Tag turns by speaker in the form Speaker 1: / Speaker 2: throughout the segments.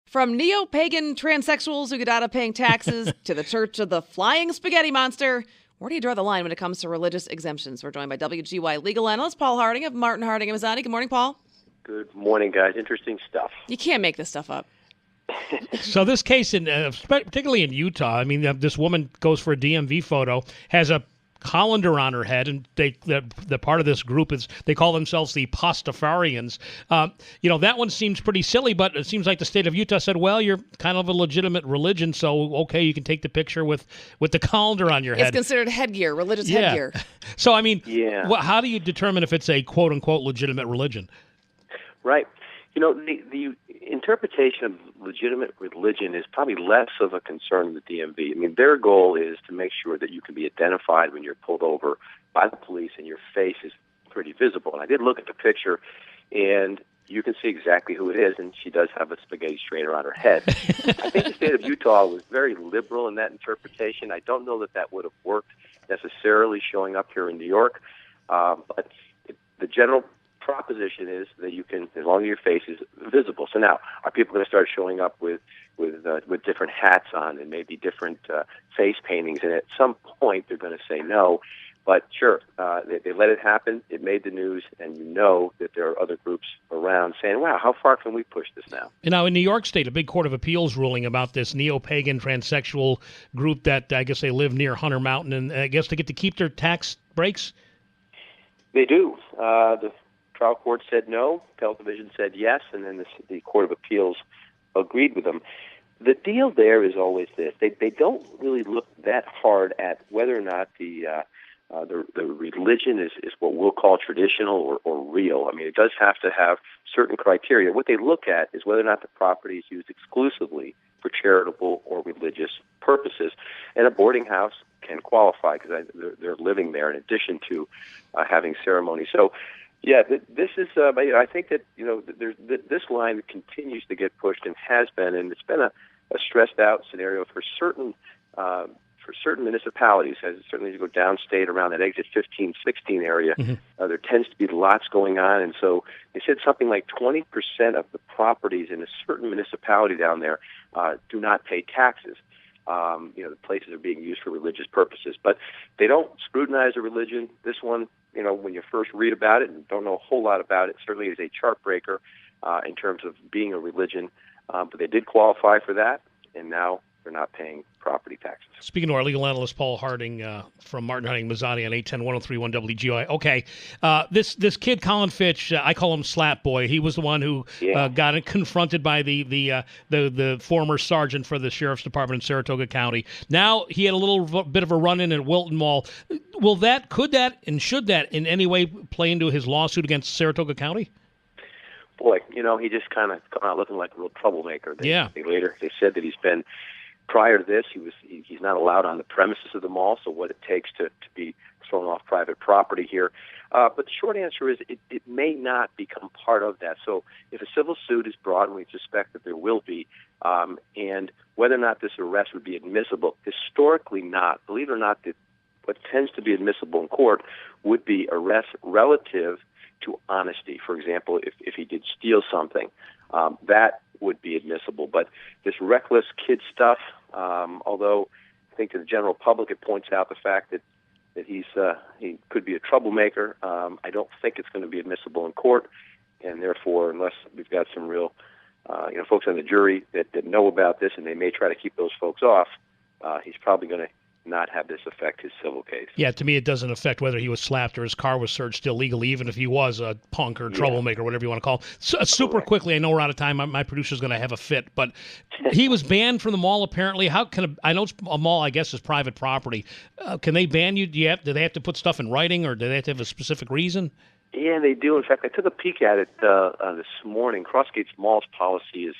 Speaker 1: From neo-pagan transsexuals who get out of paying taxes to the Church of the Flying Spaghetti Monster, where do you draw the line when it comes to religious exemptions? We're joined by WGY legal analyst Paul Harding of Martin Harding & Mazzani. Good morning, Paul.
Speaker 2: Good morning, guys. Interesting stuff.
Speaker 1: You can't make this stuff up.
Speaker 3: So this case, particularly in Utah, I mean, this woman goes for a DMV photo, has a colander on her head, and the part of this group is, they call themselves the Pastafarians. That one seems pretty silly, but it seems like the state of Utah said, well, you're kind of a legitimate religion, so okay, you can take the picture with the colander on your head.
Speaker 1: It's considered headgear, religious headgear.
Speaker 3: So, I mean, how do you determine if it's a quote-unquote legitimate religion?
Speaker 2: Right. The interpretation of legitimate religion is probably less of a concern in the DMV. I mean, their goal is to make sure that you can be identified when you're pulled over by the police and your face is pretty visible. And I did look at the picture, and you can see exactly who it is, and she does have a spaghetti strainer on her head. I think the state of Utah was very liberal in that interpretation. I don't know that would have worked necessarily showing up here in New York, but the general proposition is that you can, as long as your face is visible. So now, are people going to start showing up with different hats on and maybe different face paintings? And at some point, they're going to say no. But sure, they let it happen. It made the news, and you know that there are other groups around saying, wow, how far can we push this now?
Speaker 3: Now, in New York State, a big court of appeals ruling about this neo-pagan transsexual group that I guess they live near Hunter Mountain, and I guess they get to keep their tax breaks?
Speaker 2: They do. The trial court said no, appellate division said yes, and then the Court of Appeals agreed with them. The deal there is always this. They don't really look that hard at whether or not the religion is what we'll call traditional or real. I mean, it does have to have certain criteria. What they look at is whether or not the property is used exclusively for charitable or religious purposes. And a boarding house can qualify because they're living there in addition to having ceremony. So, yeah, this is. I think that this line continues to get pushed and has been, and it's been a stressed out scenario for certain municipalities. Certainly, as you go downstate around that exit 15, 16 area, there tends to be lots going on, and so they said something like 20% of the properties in a certain municipality down there do not pay taxes. The places are being used for religious purposes, but they don't scrutinize a religion. This one, when you first read about it and don't know a whole lot about it, certainly is a chart breaker in terms of being a religion. But they did qualify for that, and now they're not paying property taxes.
Speaker 3: Speaking to our legal analyst, Paul Harding from Martin Harding Mazzani on 810-1031 WGY. Okay, this kid, Colin Fitch, I call him Slap Boy. He was the one who got confronted by the former sergeant for the Sheriff's Department in Saratoga County. Now he had a little bit of a run-in at Wilton Mall. Could that, and should that in any way play into his lawsuit against Saratoga County?
Speaker 2: Boy, he just kind of come out looking like a real troublemaker. They said that he's been, prior to this, he's not allowed on the premises of the mall, so what it takes to be thrown off private property here. But the short answer is it may not become part of that. So if a civil suit is brought, and we suspect that there will be, and whether or not this arrest would be admissible, historically not. Believe it or not, what tends to be admissible in court would be arrests relative to honesty. For example, if he did steal something, that would be admissible. But this reckless kid stuff, although I think to the general public it points out the fact that he could be a troublemaker, I don't think it's going to be admissible in court, and therefore, unless we've got some real folks on the jury that know about this, and they may try to keep those folks off, he's probably going to not have this affect his civil case.
Speaker 3: Yeah, to me it doesn't affect whether he was slapped or his car was searched illegally, even if he was a punk or troublemaker, whatever you want to call him. So, super quickly, I know we're out of time. My producer's going to have a fit, but he was banned from the mall apparently. How can I know a mall, I guess, is private property. Can they ban you? Do they have to put stuff in writing, or do they have to have a specific reason?
Speaker 2: Yeah, they do. In fact, I took a peek at it this morning. Crossgate's Mall's policy is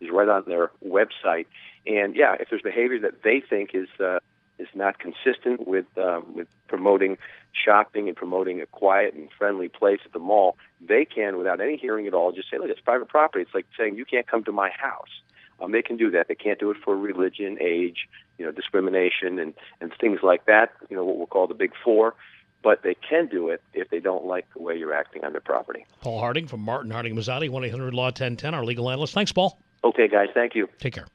Speaker 2: right on their website, and if there's behavior that they think is not consistent with promoting shopping and promoting a quiet and friendly place at the mall, they can, without any hearing at all, just say, look, it's private property. It's like saying you can't come to my house. They can do that. They can't do it for religion, age, discrimination, and things like that, what we'll call the Big Four. But they can do it if they don't like the way you're acting on their property.
Speaker 3: Paul Harding from Martin Harding Mazzani, 1-800-LAW-1010, our legal analyst. Thanks, Paul.
Speaker 2: Okay, guys. Thank you.
Speaker 3: Take care.